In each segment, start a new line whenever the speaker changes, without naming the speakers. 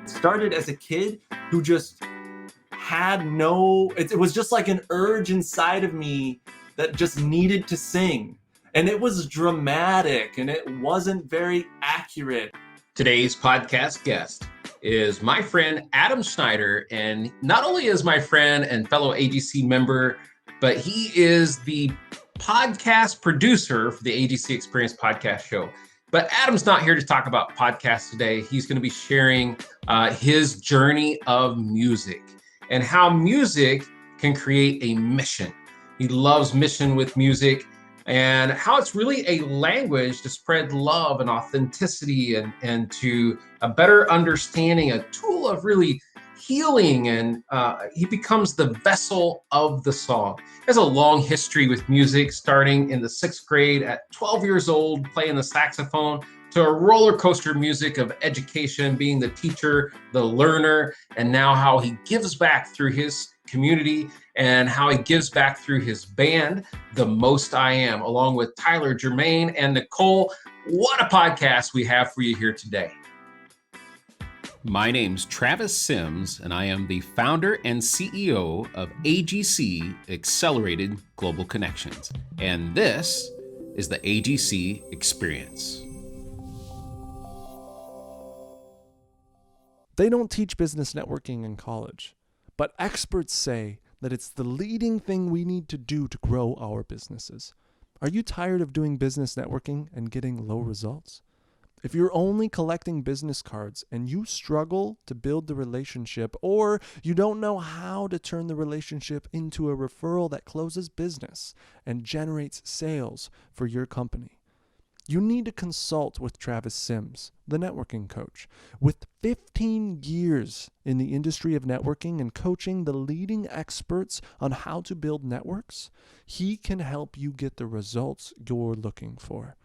started as a kid who just had it was just like an urge inside of me that just needed to sing. And it was dramatic and it wasn't very accurate.
Today's podcast guest is my friend Adam Schneider. And not only is my friend and fellow AGC member, but he is the podcast producer for the AGC Experience podcast show. But Adam's not here to talk about podcasts today. He's going to be sharing his journey of music and how music can create a mission. He loves mission with music and how it's really a language to spread love and authenticity and to a better understanding, a tool of really healing, and he becomes the vessel of the song. He has a long history with music, starting in the 6th grade at 12 years old, playing the saxophone, to a roller coaster music of education, being the teacher, the learner, and now how he gives back through his community and how he gives back through his band, The Most I Am, along with Tyler, Jermaine, and Nicole. What a podcast we have for you here today.
My name's Travis Sims, and I am the founder and CEO of AGC Accelerated Global Connections. And this is the AGC Experience.
They don't teach business networking in college, but experts say that it's the leading thing we need to do to grow our businesses. Are you tired of doing business networking and getting low results? If you're only collecting business cards and you struggle to build the relationship, or you don't know how to turn the relationship into a referral that closes business and generates sales for your company, you need to consult with Travis Sims, the networking coach. With 15 years in the industry of networking and coaching the leading experts on how to build networks, he can help you get the results you're looking for.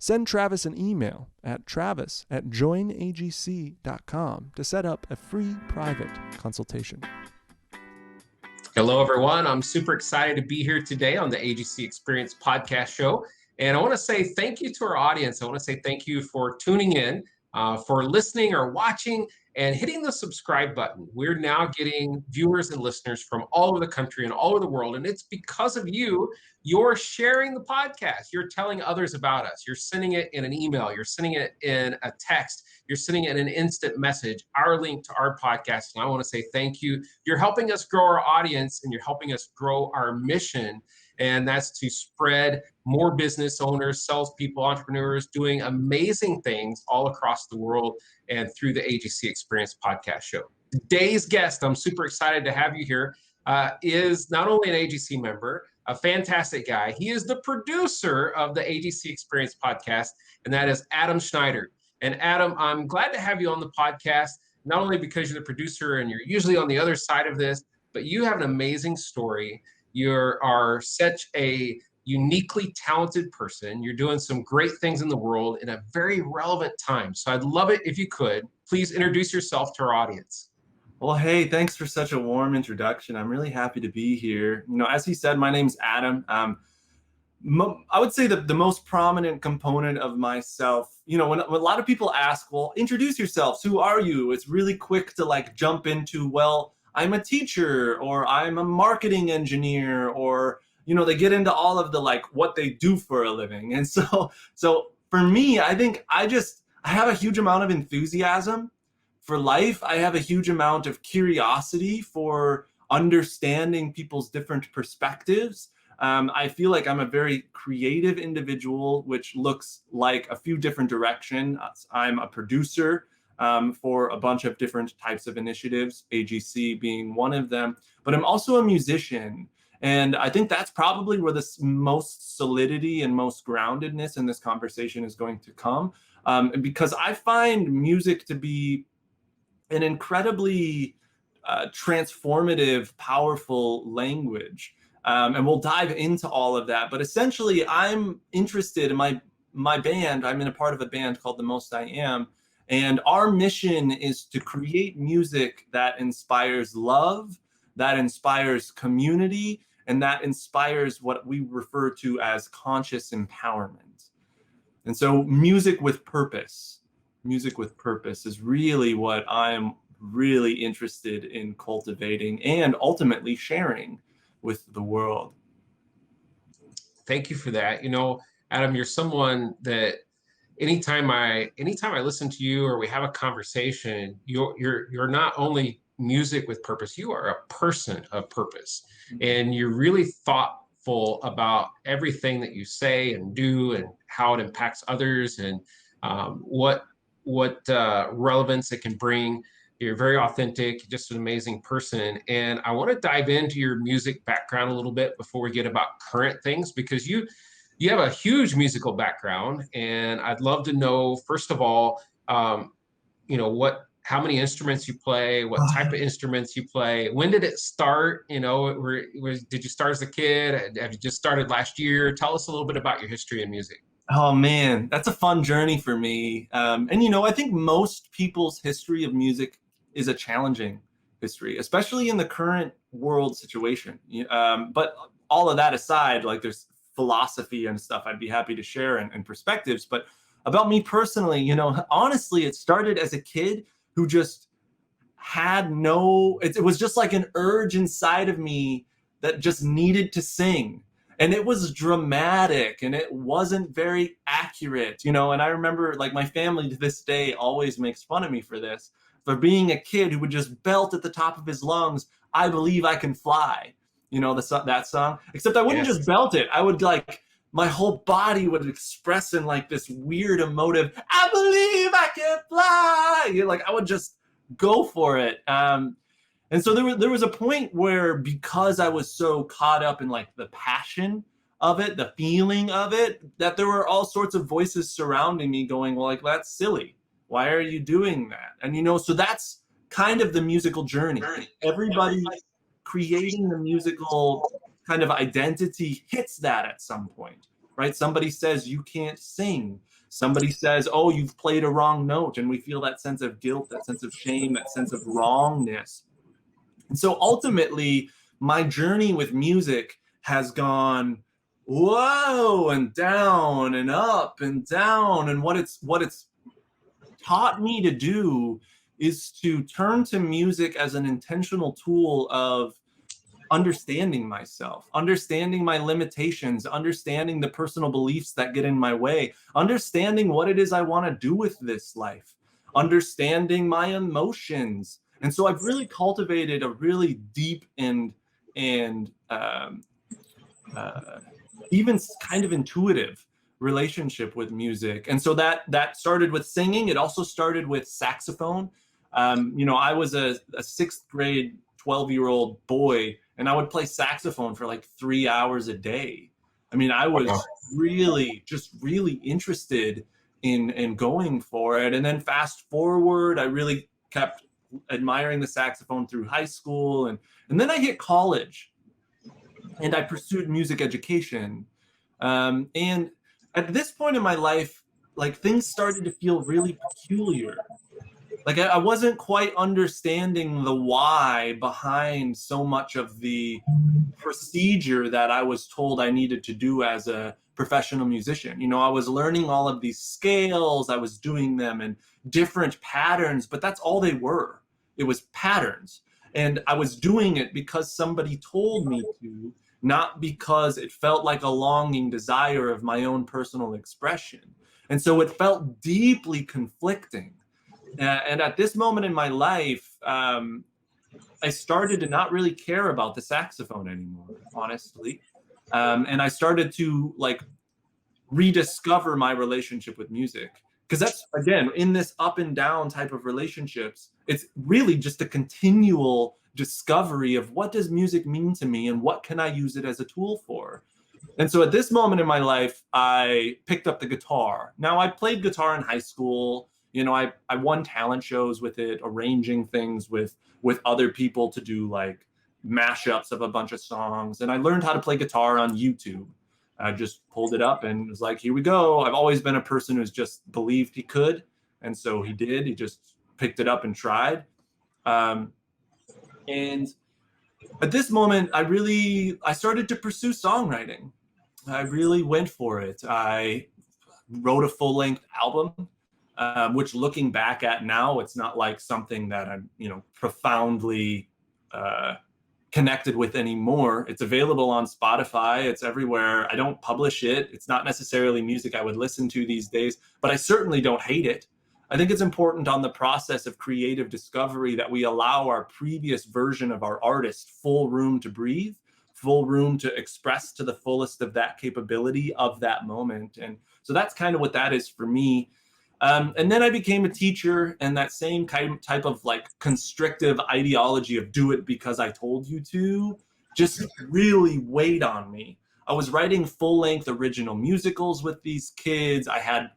Send Travis an email at travis@joinagc.com to set up a free private consultation.
Hello, everyone. I'm super excited to be here today on the AGC Experience podcast show. And I want to say thank you to our audience. I want to say thank you for tuning in, for listening or watching, and hitting the subscribe button. We're now getting viewers and listeners from all over the country and all over the world. And it's because of you. You're sharing the podcast. You're telling others about us. You're sending it in an email. You're sending it in a text. You're sending it in an instant message, our link to our podcast. And I want to say thank you. You're helping us grow our audience and you're helping us grow our mission. And that's to spread more business owners, salespeople, entrepreneurs doing amazing things all across the world and through the AGC Experience podcast show. Today's guest, I'm super excited to have you here, is not only an AGC member, a fantastic guy. He is the producer of the AGC Experience podcast, and that is Adam Schneider. And Adam, I'm glad to have you on the podcast, not only because you're the producer and you're usually on the other side of this, but you have an amazing story. You are such a uniquely talented person. You're doing some great things in the world in a very relevant time. So I'd love it if you could please introduce yourself to our audience.
Well, hey, thanks for such a warm introduction. I'm really happy to be here. As he said, my name's Adam. I would say that the most prominent component of myself, when a lot of people ask, well, introduce yourselves. Who are you? It's really quick to jump into, well, I'm a teacher, or I'm a marketing engineer, or, they get into all of the what they do for a living. And so for me, I think I have a huge amount of enthusiasm for life. I have a huge amount of curiosity for understanding people's different perspectives. I feel like I'm a very creative individual, which looks like a few different directions. I'm a producer for a bunch of different types of initiatives, AGC being one of them. But I'm also a musician. And I think that's probably where the most solidity and most groundedness in this conversation is going to come. Because I find music to be an incredibly transformative, powerful language. And we'll dive into all of that. But essentially, I'm interested in my band. I'm in a part of a band called The Most I Am. And our mission is to create music that inspires love, that inspires community, and that inspires what we refer to as conscious empowerment. And so music with purpose, music with purpose is really what I'm really interested in cultivating and ultimately sharing with the world.
Thank you for that. You know, Adam, you're someone that anytime I listen to you or we have a conversation, you're not only music with purpose, you are a person of purpose. And you're really thoughtful about everything that you say and do and how it impacts others and what relevance it can bring. You're very authentic, just an amazing person. And I want to dive into your music background a little bit before we get about current things, because you have a huge musical background, and I'd love to know, first of all, you know, how many instruments you play, what type of instruments you play, when did it start? You know, did you start as a kid? Have you just started last year? Tell us a little bit about your history in music.
Oh man, that's a fun journey for me. And you know, I think most people's history of music is a challenging history, especially in the current world situation. But all of that aside, like there's philosophy and stuff I'd be happy to share and perspectives. But about me personally, you know, honestly, it started as a kid who just had it was just like an urge inside of me that just needed to sing. And it was dramatic and it wasn't very accurate, you know. And I remember, like, my family to this day always makes fun of me for this, for being a kid who would just belt at the top of his lungs, "I believe I can fly." You know, that song. Except I wouldn't just belt it. I would, like, my whole body would express in like this weird emotive, "I believe I can fly." You know, like I would just go for it. And so there was a point where, because I was so caught up in like the passion of it, the feeling of it, that there were all sorts of voices surrounding me going, "Well, like, that's silly. Why are you doing that?" And, you know, so that's kind of the musical journey. Everybody creating the musical kind of identity hits that at some point, right? Somebody says you can't sing. Somebody says, "Oh, you've played a wrong note." And we feel that sense of guilt, that sense of shame, that sense of wrongness. And so ultimately, my journey with music has gone whoa and down and up and down. And what it's taught me to do is to turn to music as an intentional tool of understanding myself, understanding my limitations, understanding the personal beliefs that get in my way, understanding what it is I want to do with this life, understanding my emotions. And so I've really cultivated a really deep and even kind of intuitive relationship with music. And so that started with singing. It also started with saxophone. You know, I was a sixth grade 12-year-old boy, and I would play saxophone for like 3 hours a day. I mean, I was really interested in going for it. And then fast forward, I really kept admiring the saxophone through high school. And then I hit college and I pursued music education. And at this point in my life, like, things started to feel really peculiar. Like I wasn't quite understanding the why behind so much of the procedure that I was told I needed to do as a professional musician. You know, I was learning all of these scales, I was doing them in different patterns, but that's all they were. It was patterns. And I was doing it because somebody told me to, not because it felt like a longing desire of my own personal expression. And so it felt deeply conflicting. And at this moment in my life, I started to not really care about the saxophone anymore, honestly. And I started to like rediscover my relationship with music. Because that's, again, in this up and down type of relationships, it's really just a continual discovery of what does music mean to me and what can I use it as a tool for. And so at this moment in my life, I picked up the guitar. Now, I played guitar in high school. You know, I won talent shows with it, arranging things with other people to do like mashups of a bunch of songs. And I learned how to play guitar on YouTube. I just pulled it up and was like, here we go. I've always been a person who's just believed he could. And so he did. He just picked it up and tried. And at this moment, I started to pursue songwriting. I really went for it. I wrote a full-length album. which looking back at now, it's not like something that I'm, profoundly connected with anymore. It's available on Spotify. It's everywhere. I don't publish it. It's not necessarily music I would listen to these days, but I certainly don't hate it. I think it's important on the process of creative discovery that we allow our previous version of our artist full room to breathe, full room to express to the fullest of that capability of that moment. And so that's kind of what that is for me. And then I became a teacher, and that same type of like constrictive ideology of do it because I told you to just really weighed on me. I was writing full-length original musicals with these kids.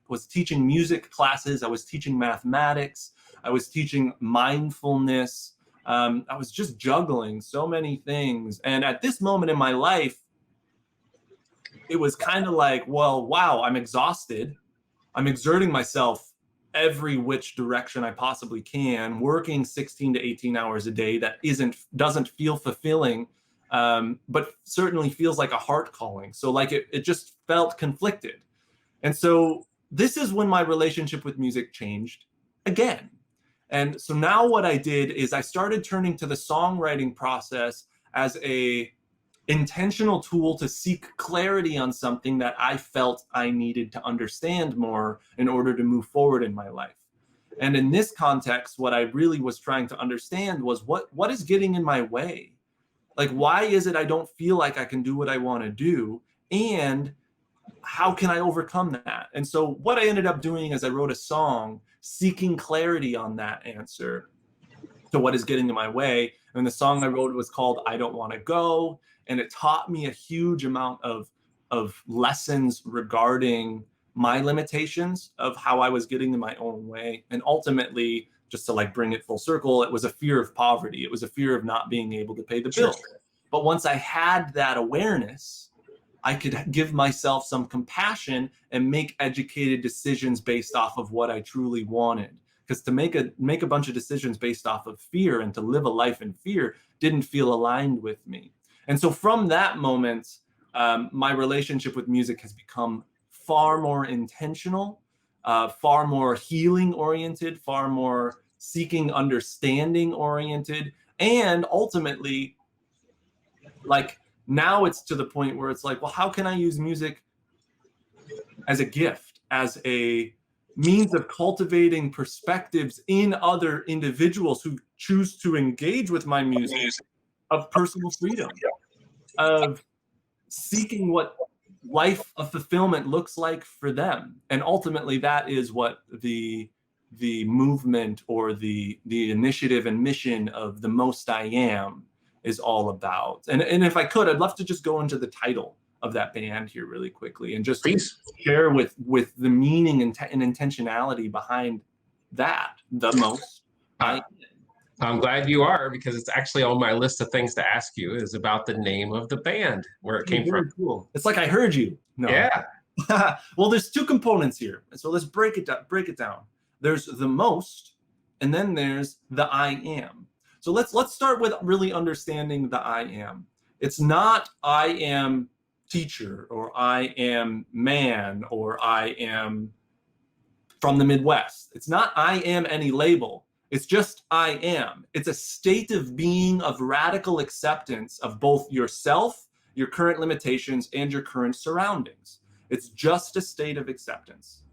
Was teaching music classes. I was teaching mathematics. I was teaching mindfulness. I was just juggling so many things. And at this moment in my life, it was kind of like, well, wow, I'm exhausted. I'm exerting myself every which direction I possibly can, working 16 to 18 hours a day that doesn't feel fulfilling, but certainly feels like a heart calling. So like it just felt conflicted. And so this is when my relationship with music changed again. And so now what I did is I started turning to the songwriting process as a intentional tool to seek clarity on something that I felt I needed to understand more in order to move forward in my life. And in this context, what I really was trying to understand was what is getting in my way? Like, why is it I don't feel like I can do what I want to do? And how can I overcome that? And so what I ended up doing is I wrote a song seeking clarity on that answer to what is getting in my way. And the song I wrote was called I Don't Want to Go. And it taught me a huge amount of lessons regarding my limitations of how I was getting in my own way. And ultimately, just to like bring it full circle, it was a fear of poverty. It was a fear of not being able to pay the bills. But once I had that awareness, I could give myself some compassion and make educated decisions based off of what I truly wanted. Because to make a bunch of decisions based off of fear and to live a life in fear didn't feel aligned with me. And so from that moment, my relationship with music has become far more intentional, far more healing oriented, far more seeking understanding oriented. And ultimately, like now it's to the point where it's like, well, how can I use music as a gift, as a means of cultivating perspectives in other individuals who choose to engage with my music, of personal freedom, of seeking what life of fulfillment looks like for them. And ultimately that is what the movement or the initiative and mission of The Most I Am is all about. And if I could, I'd love to just go into the title of that band here really quickly and just
Please
share with the meaning and intentionality behind that. The Most I Am.
I'm glad you are, because it's actually on my list of things to ask you is about the name of the band, where it came from.
Cool. It's like I heard you. No.
Yeah.
Well, there's two components here. So let's break it down. There's the most, and then there's the I am. So let's start with really understanding the I am. It's not I am teacher, or I am man, or I am from the Midwest. It's not I am any label. It's just I am. It's a state of being of radical acceptance of both yourself, your current limitations, and your current surroundings. It's just a state of acceptance.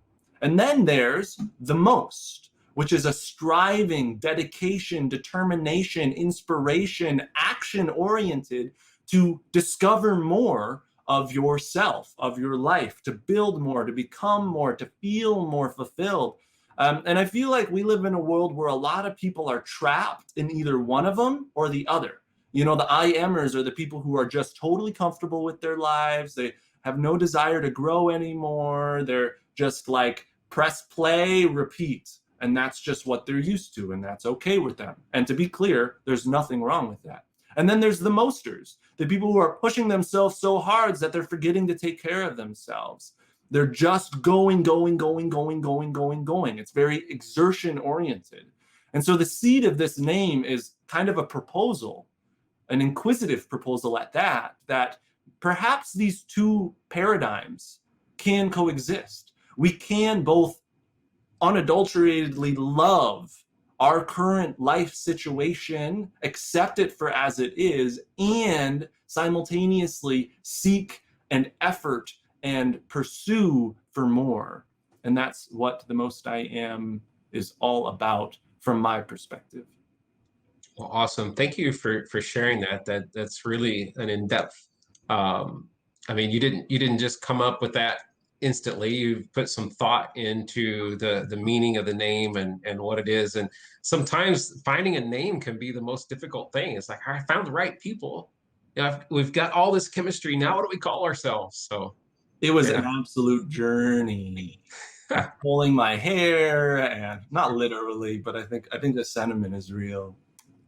And then there's the most, which is a striving, dedication, determination, inspiration, action-oriented to discover more of yourself, of your life, to build more, to become more, to feel more fulfilled. And I feel like we live in a world where a lot of people are trapped in either one of them or the other. You know, the I amers are the people who are just totally comfortable with their lives. They have no desire to grow anymore. They're just like press play, repeat. And that's just what they're used to. And that's okay with them. And to be clear, there's nothing wrong with that. And then there's the mosters, the people who are pushing themselves so hard that they're forgetting to take care of themselves. They're just going. It's very exertion oriented. And so the seed of this name is kind of a proposal, an inquisitive proposal at that perhaps these two paradigms can coexist. We can both unadulteratedly love our current life situation, accept it for as it is, and simultaneously seek and effort and pursue for more. And that's what the Most I Am is all about from my perspective.
Well, awesome. Thank you for sharing that. That's really an in-depth. I mean, you didn't just come up with that instantly. You've put some thought into the meaning of the name and what it is. And sometimes finding a name can be the most difficult thing. It's like, I found the right people. You know, we've got all this chemistry. Now, what do we call ourselves? So
It was
yeah.
an absolute journey. Pulling my hair, and not literally, but I think the sentiment is real.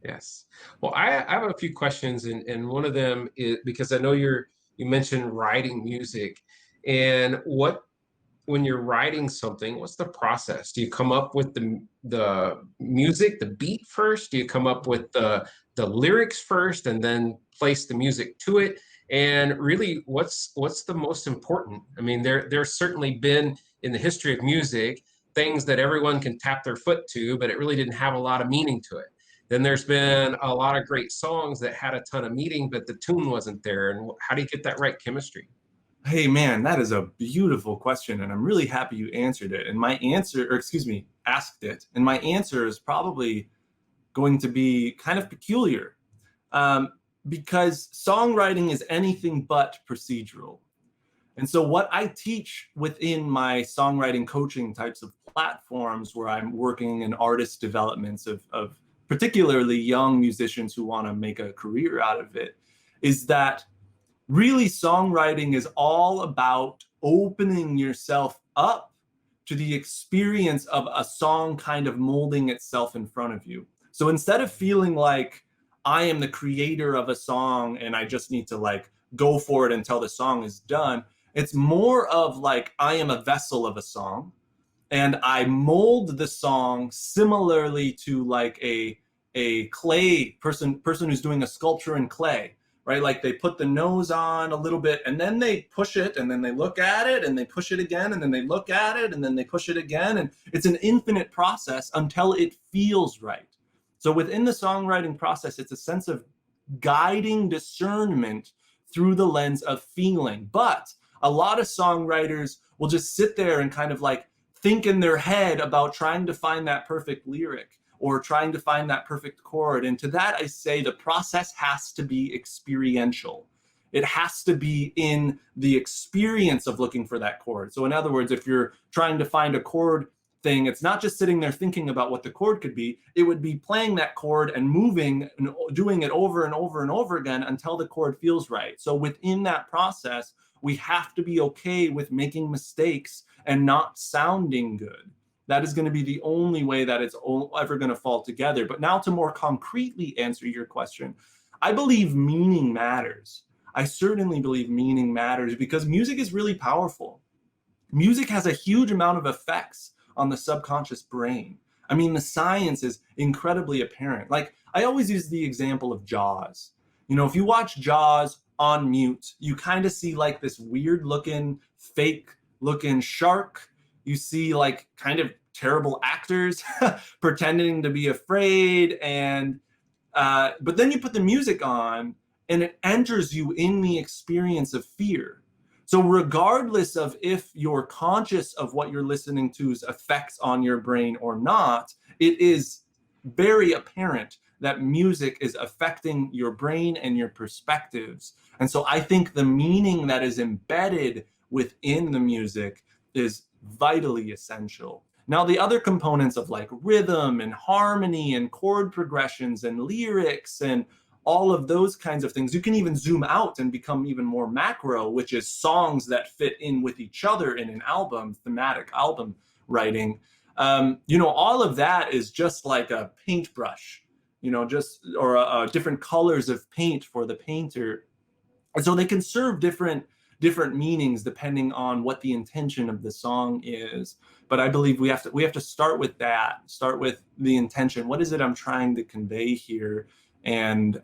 Yes. Well, I have a few questions, and one of them is because I know you mentioned writing music, and when you're writing something, what's the process? Do you come up with the music, the beat first? Do you come up with the lyrics first and then place the music to it? And really, what's the most important? I mean, there's certainly been in the history of music things that everyone can tap their foot to, but it really didn't have a lot of meaning to it. Then there's been a lot of great songs that had a ton of meaning, but the tune wasn't there. And how do you get that right chemistry?
Hey man, that is a beautiful question, and I'm really happy you answered it. And my answer, or excuse me, asked it, and my answer is probably going to be kind of peculiar, because songwriting is anything but procedural. And so what I teach within my songwriting coaching types of platforms, where I'm working in artist developments of particularly young musicians who want to make a career out of it, is that really songwriting is all about opening yourself up to the experience of a song kind of molding itself in front of you. So instead of feeling like I am the creator of a song and I just need to like go for it until the song is done, it's more of like I am a vessel of a song, and I mold the song similarly to like a clay person who's doing a sculpture in clay, right? Like they put the nose on a little bit and then they push it and then they look at it and they push it again and then they look at it and then they push it again. And it's an infinite process until it feels right. So within the songwriting process, it's a sense of guiding discernment through the lens of feeling. But a lot of songwriters will just sit there and kind of like think in their head about trying to find that perfect lyric or trying to find that perfect chord. And to that, I say the process has to be experiential. It has to be in the experience of looking for that chord. So in other words, if you're trying to find a chord thing, it's not just sitting there thinking about what the chord could be. It would be playing that chord and moving and doing it over and over and over again until the chord feels right. So within that process, we have to be okay with making mistakes and not sounding good. That is going to be the only way that it's ever going to fall together. But now to more concretely answer your question, I believe meaning matters. I certainly believe meaning matters because music is really powerful. Music has a huge amount of effects on the subconscious brain. I mean, the science is incredibly apparent. Like I always use the example of Jaws. You know, if you watch Jaws on mute, you kind of see like this weird looking, fake looking shark. You see like kind of terrible actors pretending to be afraid. And but then you put the music on and it enters you in the experience of fear. So regardless of if you're conscious of what you're listening to's effects on your brain or not, it is very apparent that music is affecting your brain and your perspectives. And so I think the meaning that is embedded within the music is vitally essential. Now, the other components of like rhythm and harmony and chord progressions and lyrics and all of those kinds of things, you can even zoom out and become even more macro, which is songs that fit in with each other in an album, thematic album writing. You know, all of that is just like a paintbrush, you know, just or different colors of paint for the painter. And so they can serve different meanings depending on what the intention of the song is. But I believe we have to start with that, start with the intention. What is it I'm trying to convey here? And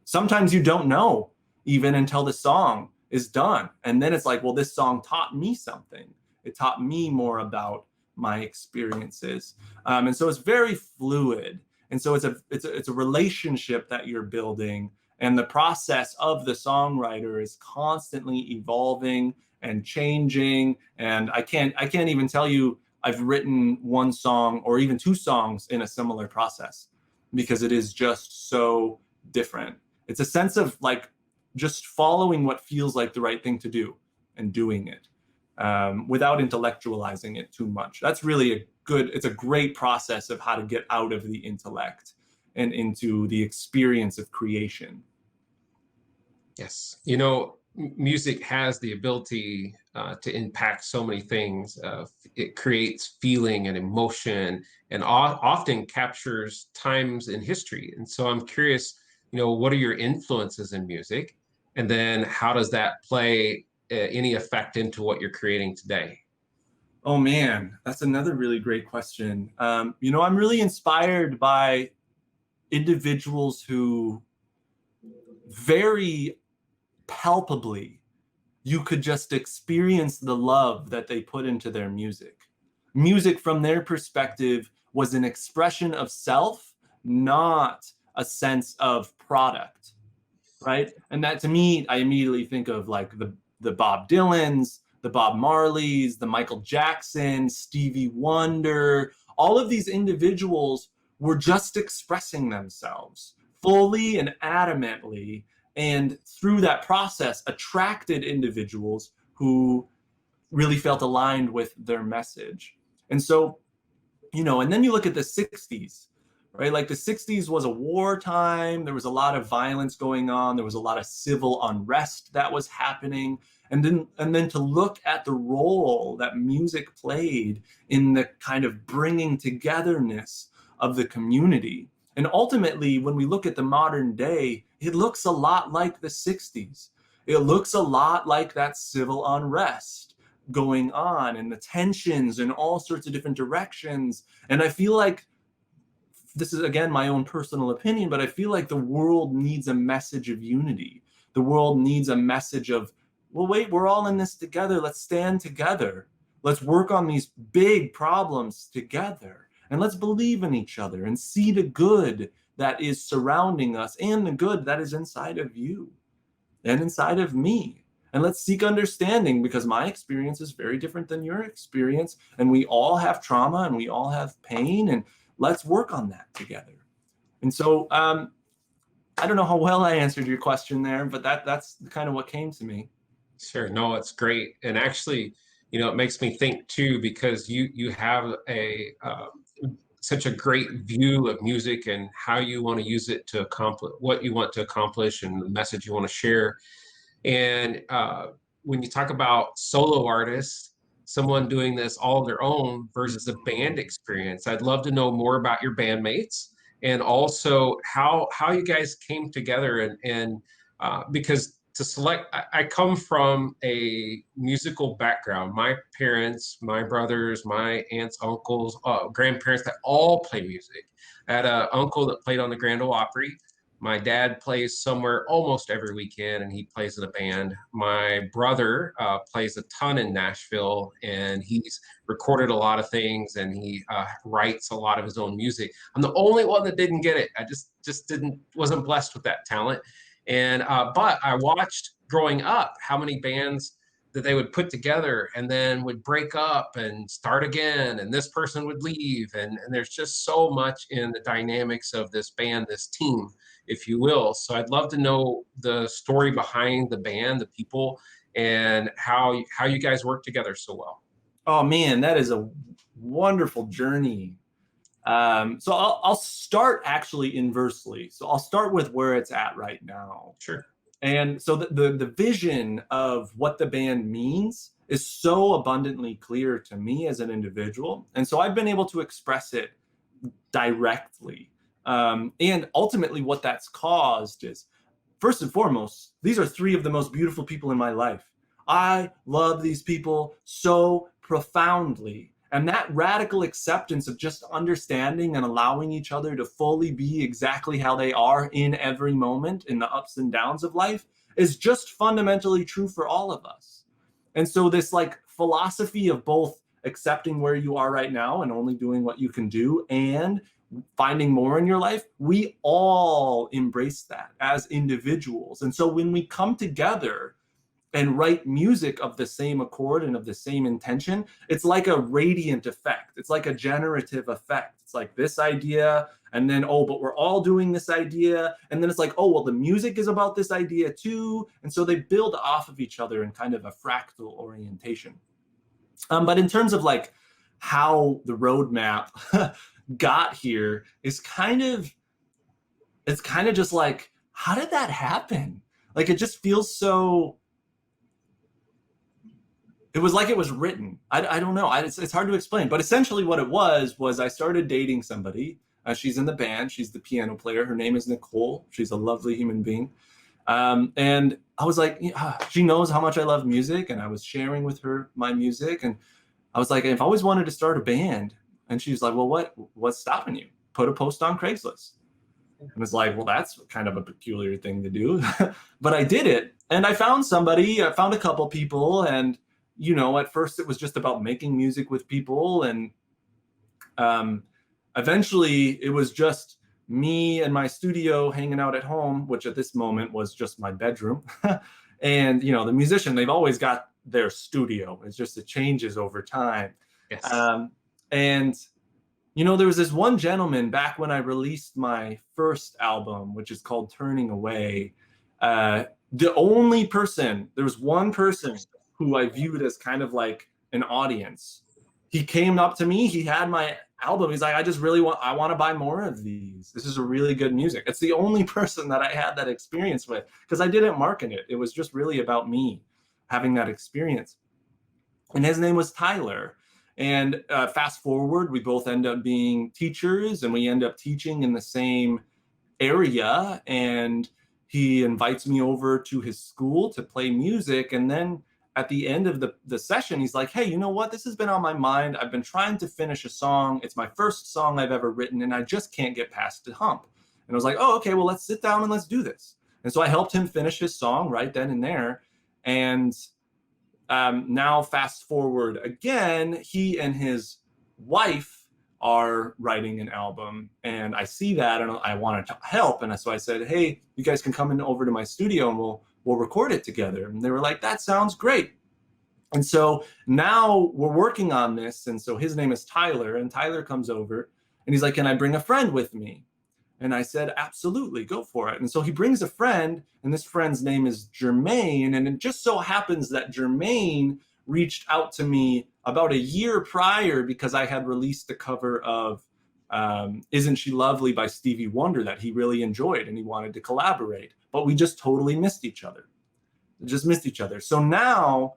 sometimes you don't know even until the song is done. And then it's like, well, this song taught me something. It taught me more about my experiences. And so it's very fluid. And so it's a relationship that you're building, and the process of the songwriter is constantly evolving and changing. And I can't even tell you I've written one song or even two songs in a similar process, because it is just so different. It's a sense of like just following what feels like the right thing to do and doing it without intellectualizing it too much. That's really it's a great process of how to get out of the intellect and into the experience of creation.
Yes. Music has the ability to impact so many things. It creates feeling and emotion, and often captures times in history. And so I'm curious, what are your influences in music? And then how does that play any effect into what you're creating today?
Oh man, that's another really great question. I'm really inspired by individuals who very palpably you could just experience the love that they put into their music. Music from their perspective was an expression of self, not a sense of product, right? And that, to me, I immediately think of like the Bob Dylans, the Bob Marleys, the Michael Jackson, Stevie Wonder. All of these individuals were just expressing themselves fully and adamantly, and through that process attracted individuals who really felt aligned with their message. And so, and then you look at the 60s, right? Like the 60s was a wartime. There was a lot of violence going on. There was a lot of civil unrest that was happening. And then to look at the role that music played in the kind of bringing togetherness of the community. And ultimately, when we look at the modern day, it looks a lot like the 60s. It looks a lot like that civil unrest going on and the tensions in all sorts of different directions. And I feel like, this is again my own personal opinion, but I feel like the world needs a message of unity. The world needs a message of, well, wait, we're all in this together. Let's stand together. Let's work on these big problems together. And let's believe in each other and see the good that is surrounding us and the good that is inside of you and inside of me. And let's seek understanding, because my experience is very different than your experience. And we all have trauma and we all have pain, and let's work on that together. And so I don't know how well I answered your question there, but that's kind of what came to me.
Sure. No, it's great. And actually, it makes me think too, because you have such a great view of music and how you want to use it to accomplish what you want to accomplish and the message you want to share. And when you talk about solo artists, someone doing this all on their own versus a band experience, I'd love to know more about your bandmates, and also how you guys came together, and because to select, I come from a musical background. My parents, my brothers, my aunts, uncles, grandparents, that all play music. I had an uncle that played on the Grand Ole Opry. My dad plays somewhere almost every weekend, and he plays in a band. My brother plays a ton in Nashville, and he's recorded a lot of things, and he writes a lot of his own music. I'm the only one that didn't get it. I just wasn't blessed with that talent. And but I watched growing up how many bands that they would put together and then would break up and start again, and this person would leave, and there's just so much in the dynamics of this band, this team, if you will. So I'd love to know the story behind the band, the people, and how you guys work together so well.
Oh man, that is a wonderful journey. So I'll start actually inversely. So I'll start with where it's at right now.
Sure.
And so the vision of what the band means is so abundantly clear to me as an individual. And so I've been able to express it directly. And ultimately what that's caused is, first and foremost, these are three of the most beautiful people in my life. I love these people so profoundly. And that radical acceptance of just understanding and allowing each other to fully be exactly how they are in every moment, in the ups and downs of life, is just fundamentally true for all of us. And so this like philosophy of both accepting where you are right now and only doing what you can do and finding more in your life, we all embrace that as individuals. And so when we come together and write music of the same accord and of the same intention, it's like a radiant effect. It's like a generative effect. It's like this idea, and then, oh, but we're all doing this idea. And then it's like, oh, well, the music is about this idea too. And so they build off of each other in kind of a fractal orientation. But in terms of like how the roadmap got here is it's kind of just like, how did that happen? Like, it just feels so, it was like it was written. I don't know. It's hard to explain. But essentially what it was I started dating somebody. She's in the band. She's the piano player. Her name is Nicole. She's a lovely human being. And I was like, she knows how much I love music. And I was sharing with her my music. And I was like, I've always wanted to start a band. And she was like, well, what's stopping you? Put a post on Craigslist. And it's like, well, that's kind of a peculiar thing to do. But I did it. And I found somebody. I found a couple people. And at first it was just about making music with people. And eventually it was just me and my studio hanging out at home, which at this moment was just my bedroom. And, the musician, they've always got their studio. It's just, it changes over time.
Yes.
And, there was this one gentleman back when I released my first album, which is called Turning Away. There was one person who I viewed as kind of like an audience. He came up to me, he had my album. He's like, I want to buy more of these. This is a really good music. It's the only person that I had that experience with, because I didn't market it. It was just really about me having that experience. And his name was Tyler. And fast forward, we both end up being teachers, and we end up teaching in the same area. And he invites me over to his school to play music. And then at the end of the session, he's like, hey, you know what? This has been on my mind. I've been trying to finish a song. It's my first song I've ever written, and I just can't get past the hump. And I was like, oh, okay, well, let's sit down and let's do this. And so I helped him finish his song right then and there. And now fast forward again, he and his wife are writing an album, and I see that and I wanted to help. And so I said, hey, you guys can come in over to my studio and we'll record it together. And they were like, that sounds great. And so now we're working on this. And so his name is Tyler, and Tyler comes over and he's like, can I bring a friend with me? And I said, absolutely, go for it. And so he brings a friend, and this friend's name is Jermaine. And it just so happens that Jermaine reached out to me about a year prior because I had released the cover of Isn't She Lovely by Stevie Wonder that he really enjoyed, and he wanted to collaborate. But we just totally missed each other. So now,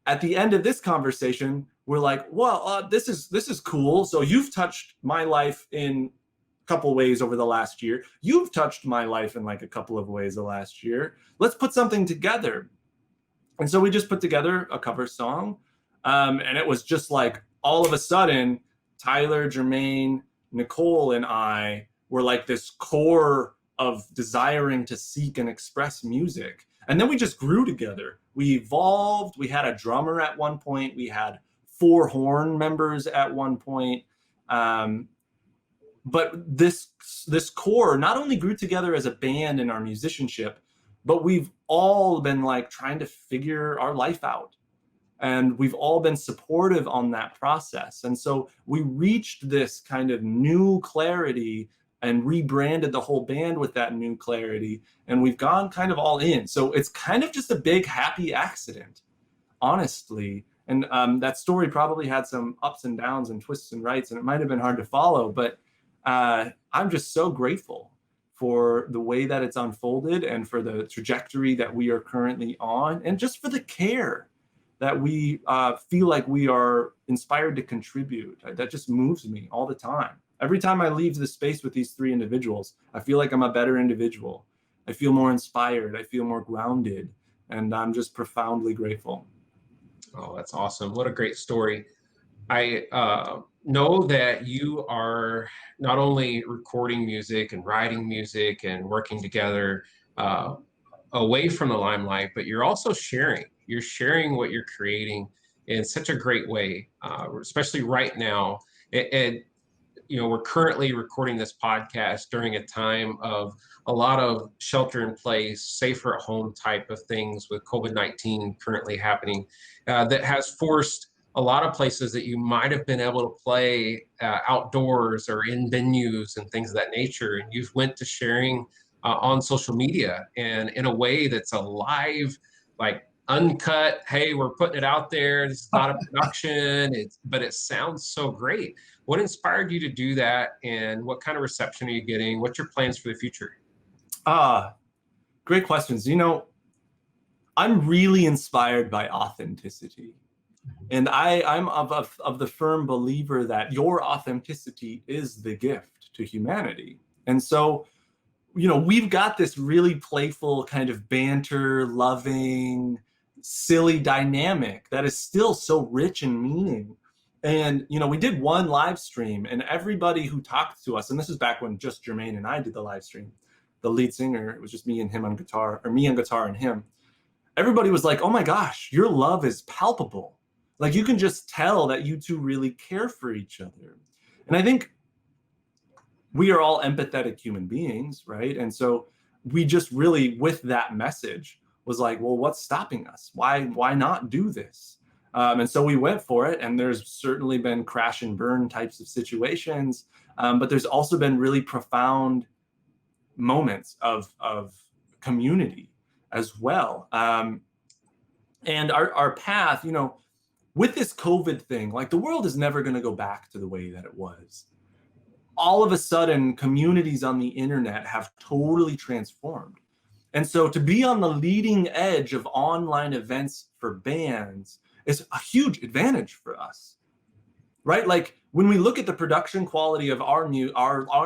at the end of this conversation, we're like, well, this is cool. So you've touched my life in couple ways over the last year. You've touched my life in like a couple of ways the last year. Let's put something together. And so we just put together a cover song. And it was just like, all of a sudden, Tyler, Jermaine, Nicole, and I were like this core of desiring to seek and express music. And then we just grew together. We evolved. We had a drummer at one point. We had 4 horn members at one point. But this core not only grew together as a band in our musicianship, but we've all been like trying to figure our life out. And we've all been supportive on that process. And so we reached this kind of new clarity and rebranded the whole band with that new clarity. And we've gone kind of all in. So it's kind of just a big happy accident, honestly. And that story probably had some ups and downs and twists and rights, and it might have been hard to follow, but I'm just so grateful for the way that it's unfolded and for the trajectory that we are currently on, and just for the care that we feel like we are inspired to contribute. That just moves me all the time. Every time I leave the space with these 3 individuals, I feel like I'm a better individual. I feel more inspired. I feel more grounded, and I'm just profoundly grateful.
Oh, that's awesome. What a great story. I know that you are not only recording music and writing music and working together away from the limelight, but you're also sharing. You're sharing what you're creating in such a great way, especially right now. And we're currently recording this podcast during a time of a lot of shelter in place, safer at home type of things with COVID-19 currently happening, that has forced a lot of places that you might have been able to play outdoors or in venues and things of that nature. And you've went to sharing on social media and in a way that's a live, like uncut, hey, we're putting it out there. It's not a production, but it sounds so great. What inspired you to do that, and what kind of reception are you getting? What's your plans for the future?
Great questions. I'm really inspired by authenticity. And I'm of the firm believer that your authenticity is the gift to humanity. And so, we've got this really playful kind of banter, loving, silly dynamic that is still so rich in meaning. And, we did one live stream, and everybody who talked to us, and this is back when just Jermaine and I did the live stream, the lead singer, it was just me and him on guitar, or me on guitar and him. Everybody was like, oh my gosh, your love is palpable. Like, you can just tell that you two really care for each other. And I think we are all empathetic human beings, right? And so we just really, with that message, was like, well, what's stopping us? Why not do this? And so we went for it. And there's certainly been crash and burn types of situations, but there's also been really profound moments of community as well. And our path, with this COVID thing, like, the world is never going to go back to the way that it was. All of a sudden, communities on the internet have totally transformed. And so to be on the leading edge of online events for bands is a huge advantage for us, right? Like, when we look at the production quality of our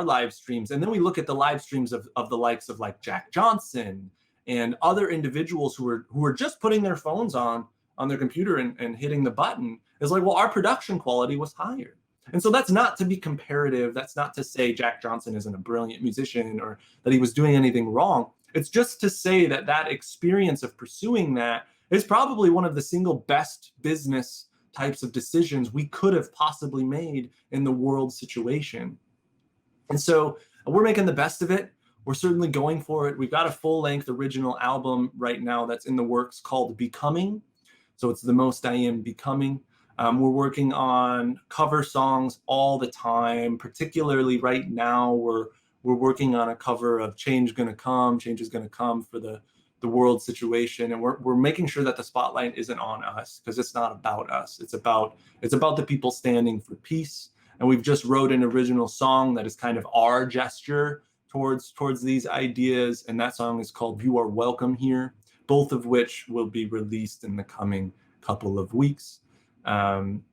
live streams, and then we look at the live streams of the likes of like Jack Johnson and other individuals who are just putting their phones on their computer and hitting the button, is like, well, our production quality was higher. And so that's not to be comparative. That's not to say Jack Johnson isn't a brilliant musician or that he was doing anything wrong. It's just to say that that experience of pursuing that is probably one of the single best business types of decisions we could have possibly made in the world situation. And so we're making the best of it. We're certainly going for it. We've got a full-length original album right now that's in the works called Becoming. So it's The Most I Am Becoming. We're working on cover songs all the time. Particularly right now, we're working on a cover of Change is Gonna Come for the world situation. And we're making sure that the spotlight isn't on us, because it's not about us. It's about the people standing for peace. And we've just wrote an original song that is kind of our gesture towards these ideas. And that song is called You Are Welcome Here, both of which will be released in the coming couple of weeks. And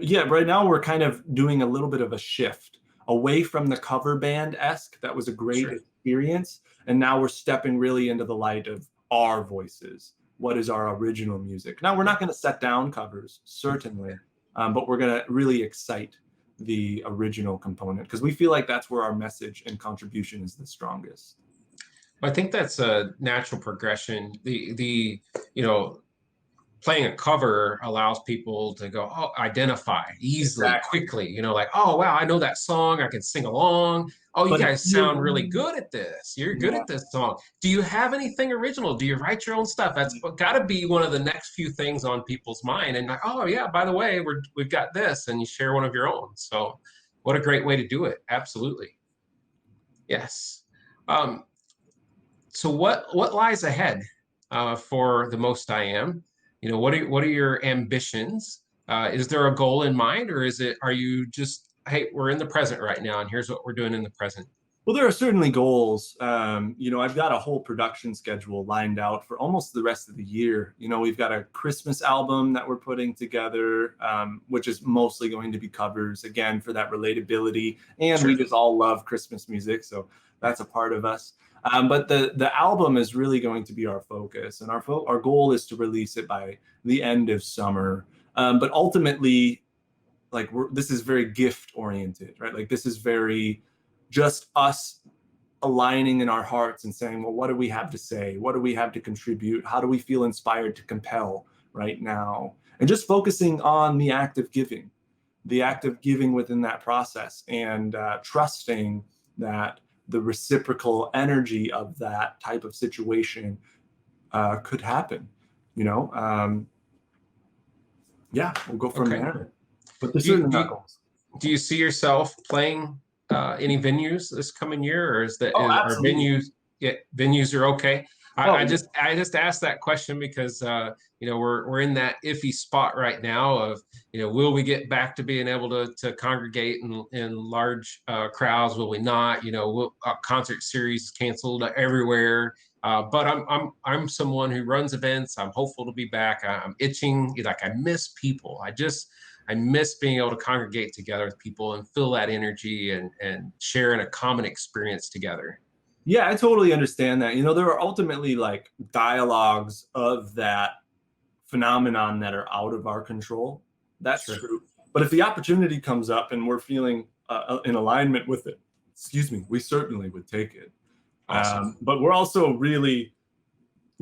yeah, right now we're kind of doing a little bit of a shift away from the cover band-esque. That was a great experience. And now we're stepping really into the light of our voices. What is our original music? Now, we're not going to set down covers, certainly, but we're going to really excite the original component, because we feel like that's where our message and contribution is the strongest.
I think that's a natural progression. Playing a cover allows people to go, identify easily, quickly, like, oh, wow, I know that song. I can sing along. Oh, you guys sound really good at this. You're good at this song. Do you have anything original? Do you write your own stuff? That's got to be one of the next few things on people's mind. And like, oh, yeah, by the way, we've got this, and you share one of your own. So what a great way to do it. Absolutely. Yes. So what lies ahead for The Most I Am? What are your ambitions? Is there a goal in mind, or are you just, hey, we're in the present right now, and here's what we're doing in the present?
Well, there are certainly goals. I've got a whole production schedule lined out for almost the rest of the year. We've got a Christmas album that we're putting together, which is mostly going to be covers, again, for that relatability. And we just all love Christmas music, so that's a part of us. But the album is really going to be our focus, and our goal is to release it by the end of summer. But ultimately, like, this is very gift oriented, right? Like, this is very just us aligning in our hearts and saying, well, what do we have to say? What do we have to contribute? How do we feel inspired to compel right now? and just focusing on the act of giving within that process, and trusting that the reciprocal energy of that type of situation could happen, you know. Yeah, we'll go from there. But there's certainly not goals.
Do you see yourself playing any venues this coming year, or are venues are okay? I just asked that question because you know, we're in that iffy spot right now of, you know, will we get back to being able to congregate in large crowds? Will we not? You know, concert series canceled everywhere. But I'm someone who runs events. I'm hopeful to be back. I'm itching. Like, I miss people. I miss being able to congregate together with people and feel that energy and sharing a common experience together.
Yeah, I totally understand that. You know, there are ultimately like dialogues of that phenomenon that are out of our control. That's true. But if the opportunity comes up and we're feeling in alignment with it, we certainly would take it.
Awesome.
But we're also really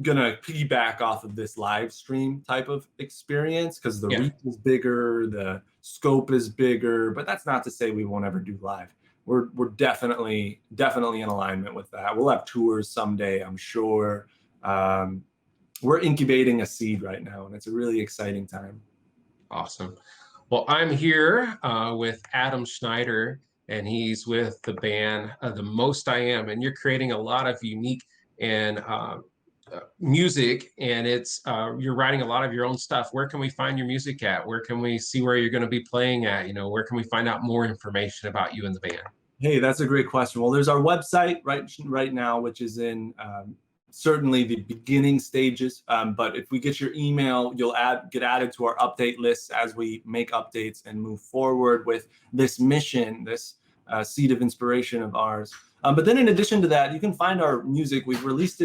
gonna piggyback off of this live stream type of experience, because the reach is bigger, the scope is bigger, but that's not to say we won't ever do live. We're definitely in alignment with that. We'll have tours someday, I'm sure. We're incubating a seed right now, and it's a really exciting time.
Awesome. Well, I'm here with Adam Schneider, and he's with the band The Most I Am, and you're creating a lot of unique and music, and it's you're writing a lot of your own stuff. Where can we find your music at? Where can we see where you're going to be playing at? You know, where can we find out more information about you and the band?
Hey, that's a great question. Well, there's our website right now, which is in certainly the beginning stages. But if we get your email, you'll get added to our update list as we make updates and move forward with this mission, this seed of inspiration of ours. But then in addition to that, you can find our music. We've released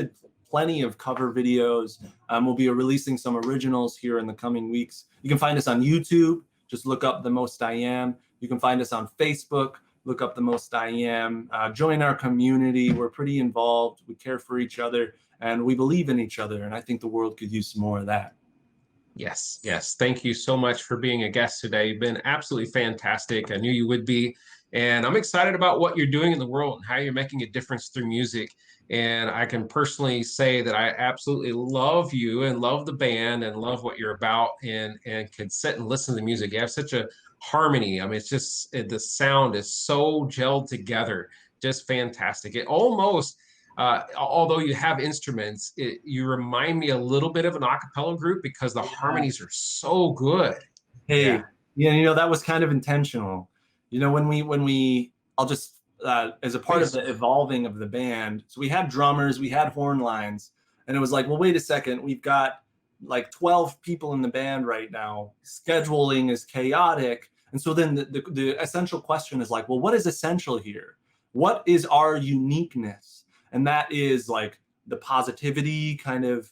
plenty of cover videos. We'll be releasing some originals here in the coming weeks. You can find us on YouTube. Just look up The Most I Am. You can find us on Facebook. Look up The Most I Am. Join our community. We're pretty involved. We care for each other, and we believe in each other. And I think the world could use some more of that.
Yes, yes. Thank you so much for being a guest today. You've been absolutely fantastic. I knew you would be. And I'm excited about what you're doing in the world and how you're making a difference through music. And I can personally say that I absolutely love you and love the band and love what you're about, and can sit and listen to the music. You have such a harmony. I mean, it's just, the sound is so gelled together, just fantastic. It almost, although you have instruments, you remind me a little bit of an acapella group because the harmonies are so good.
Hey, yeah, you know, that was kind of intentional. You know, when we I'll just as a part of the evolving of the band, so we had drummers, we had horn lines, and it was like, well, wait a second, we've got like 12 people in the band right now. Scheduling is chaotic. And so then the essential question is like, well, what is essential here? What is our uniqueness? And that is like the positivity kind of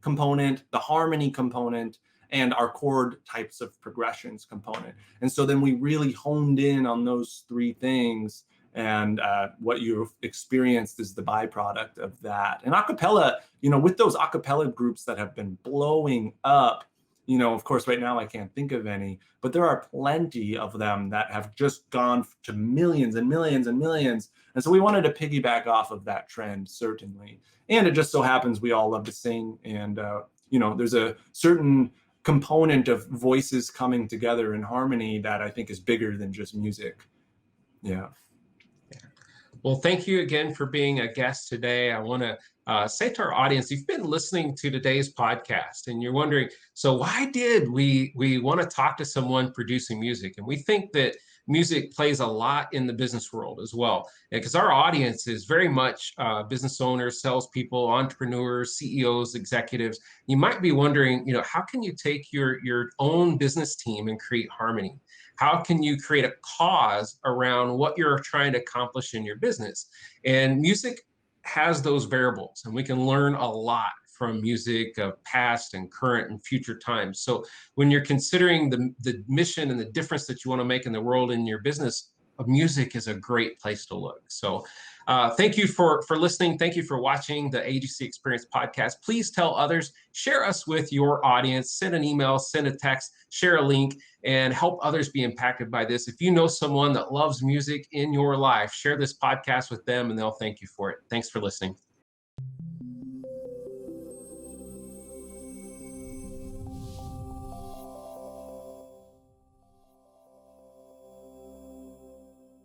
component, the harmony component, and our chord types of progressions component. And so then we really honed in on those three things, and what you've experienced is the byproduct of that. And acapella, you know, with those acapella groups that have been blowing up, you know, of course, right now I can't think of any, but there are plenty of them that have just gone to millions and millions and millions. And so we wanted to piggyback off of that trend, certainly. And it just so happens we all love to sing, and you know, there's a certain component of voices coming together in harmony that I think is bigger than just music. Yeah.
Well, thank you again for being a guest today. I want to say to our audience, you've been listening to today's podcast and you're wondering, so why did we want to talk to someone producing music? And we think that music plays a lot in the business world as well, because our audience is very much business owners, salespeople, entrepreneurs, CEOs, executives. You might be wondering, you know, how can you take your own business team and create harmony? How can you create a cause around what you're trying to accomplish in your business? And music has those variables, and we can learn a lot from music of past and current and future times. So when you're considering the mission and the difference that you want to make in the world in your business, music is a great place to look. So thank you for listening. Thank you for watching the AGC Experience podcast. Please tell others, share us with your audience, send an email, send a text, share a link, and help others be impacted by this. If you know someone that loves music in your life, share this podcast with them and they'll thank you for it. Thanks for listening.